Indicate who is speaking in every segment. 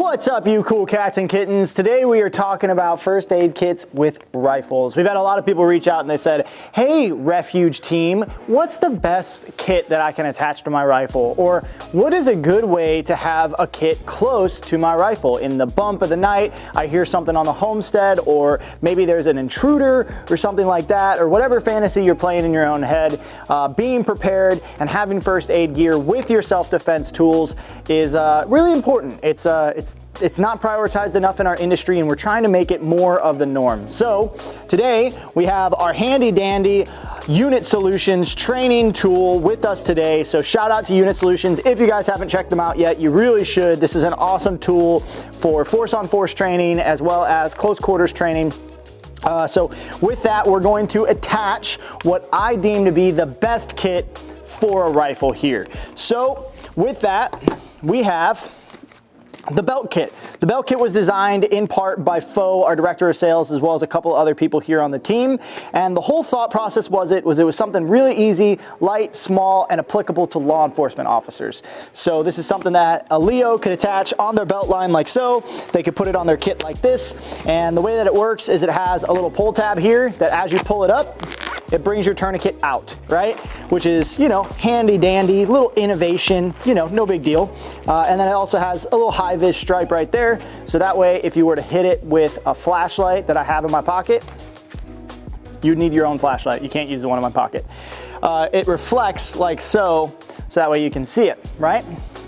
Speaker 1: What's up, you cool cats and kittens? Today we are talking about first aid kits with rifles. We've had a lot of people reach out and they said, hey, Refuge team, what's the best kit that I can attach to my rifle? Or what is a good way to have a kit close to my rifle? In the bump of the night, I hear something on the homestead, or maybe there's an intruder or something like that, or whatever fantasy you're playing in your own head. Being prepared and having first aid gear with your self-defense tools is really important. It's not prioritized enough in our industry, and we're trying to make it more of the norm. So today we have our handy dandy Unit Solutions training tool with us today. So shout out to Unit Solutions. If you guys haven't checked them out yet, you really should. This is an awesome tool for force-on-force training as well as close quarters training. So with that, we're going to attach what I deem to be the best kit for a rifle here. So with that, we have the belt kit. The belt kit was designed in part by Fo, our director of sales, as well as a couple other people here on the team. And the whole thought process was it was something really easy, light, small, and applicable to law enforcement officers. So this is something that a Leo could attach on their belt line like so. They could put it on their kit like this. And the way that it works is it has a little pull tab here that as you pull it up, it brings your tourniquet out, right? Which is, you know, handy dandy, little innovation, you know, no big deal. And then it also has a little high-vis stripe right there. So that way, if you were to hit it with a flashlight that I have in my pocket, you'd need your own flashlight. You can't use the one in my pocket. It reflects like so that way you can see it, right?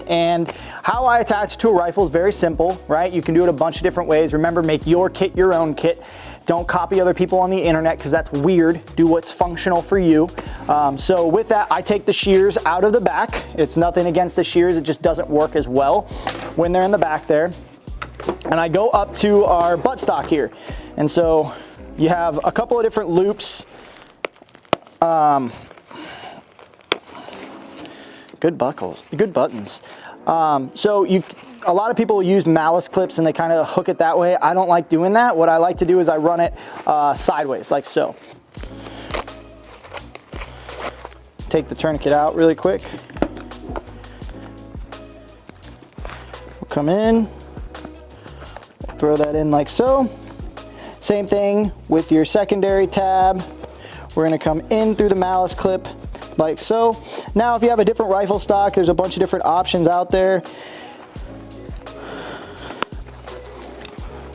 Speaker 1: And how I attach to a rifle is very simple, right? You can do it a bunch of different ways. Remember, make your kit your own kit. Don't copy other people on the internet because that's weird. Do what's functional for you. So with that, I take the shears out of the back. It's nothing against the shears. It just doesn't work as well when they're in the back there. And I go up to our buttstock here. And so you have a couple of different loops. Good buckles, good buttons. A lot of people use malice clips and they kind of hook it that way. I don't like doing that. What I like to do is I run it sideways, like so. Take the tourniquet out really quick. We'll come in, throw that in like so. Same thing with your secondary tab. We're gonna come in through the malice clip like so. Now, if you have a different rifle stock, there's a bunch of different options out there.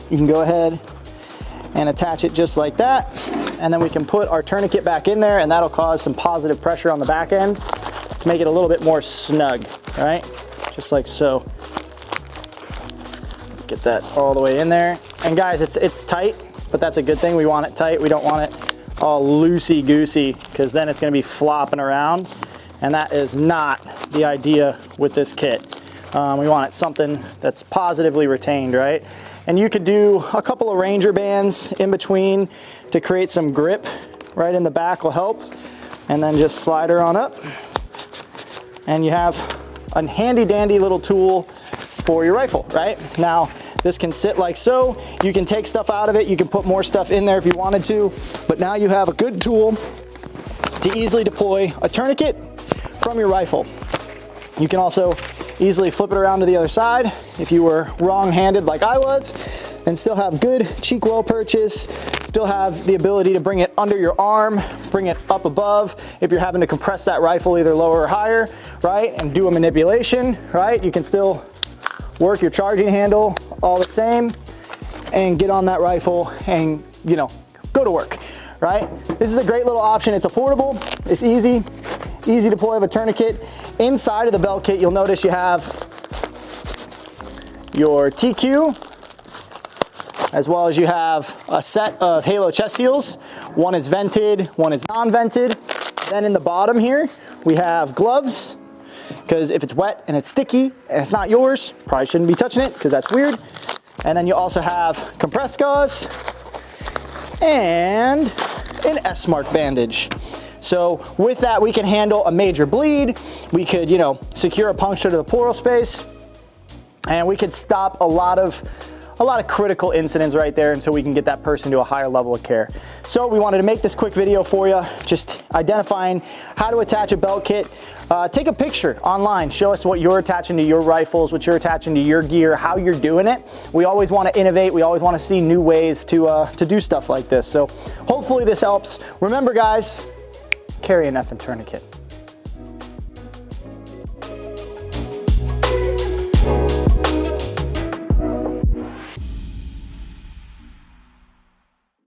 Speaker 1: You can go ahead and attach it just like that. And then we can put our tourniquet back in there, and that'll cause some positive pressure on the back end to make it a little bit more snug, right? Just like so. Get that all the way in there. And guys, it's tight, but that's a good thing. We want it tight. We don't want it all loosey-goosey, because then it's gonna be flopping around. And that is not the idea with this kit. We want it something that's positively retained, right? And you could do a couple of Ranger bands in between to create some grip right in the back will help. And then just slide her on up. And you have a handy dandy little tool for your rifle, right? Now, this can sit like so. You can take stuff out of it. You can put more stuff in there if you wanted to. But now you have a good tool to easily deploy a tourniquet from your rifle. You can also easily flip it around to the other side if you were wrong-handed like I was, and still have good cheek well purchase, still have the ability to bring it under your arm, bring it up above if you're having to compress that rifle either lower or higher, right? And do a manipulation, right? You can still work your charging handle all the same and get on that rifle and, you know, go to work, right? This is a great little option. It's affordable, it's easy deploy of a tourniquet. Inside of the belt kit, you'll notice you have your TQ, as well as you have a set of Halo chest seals. One is vented, one is non-vented. Then in the bottom here, we have gloves, because if it's wet and it's sticky and it's not yours, probably shouldn't be touching it because that's weird. And then you also have compressed gauze and an S-Mark bandage. So with that, we can handle a major bleed. We could, you know, secure a puncture to the pleural space, and we could stop a lot of a lot of critical incidents right there until we can get that person to a higher level of care. So we wanted to make this quick video for you, just identifying how to attach a belt kit. Take a picture online, show us what you're attaching to your rifles, what you're attaching to your gear, how you're doing it. We always want to innovate, we always want to see new ways to do stuff like this. So hopefully this helps. Remember guys, carry an effing tourniquet.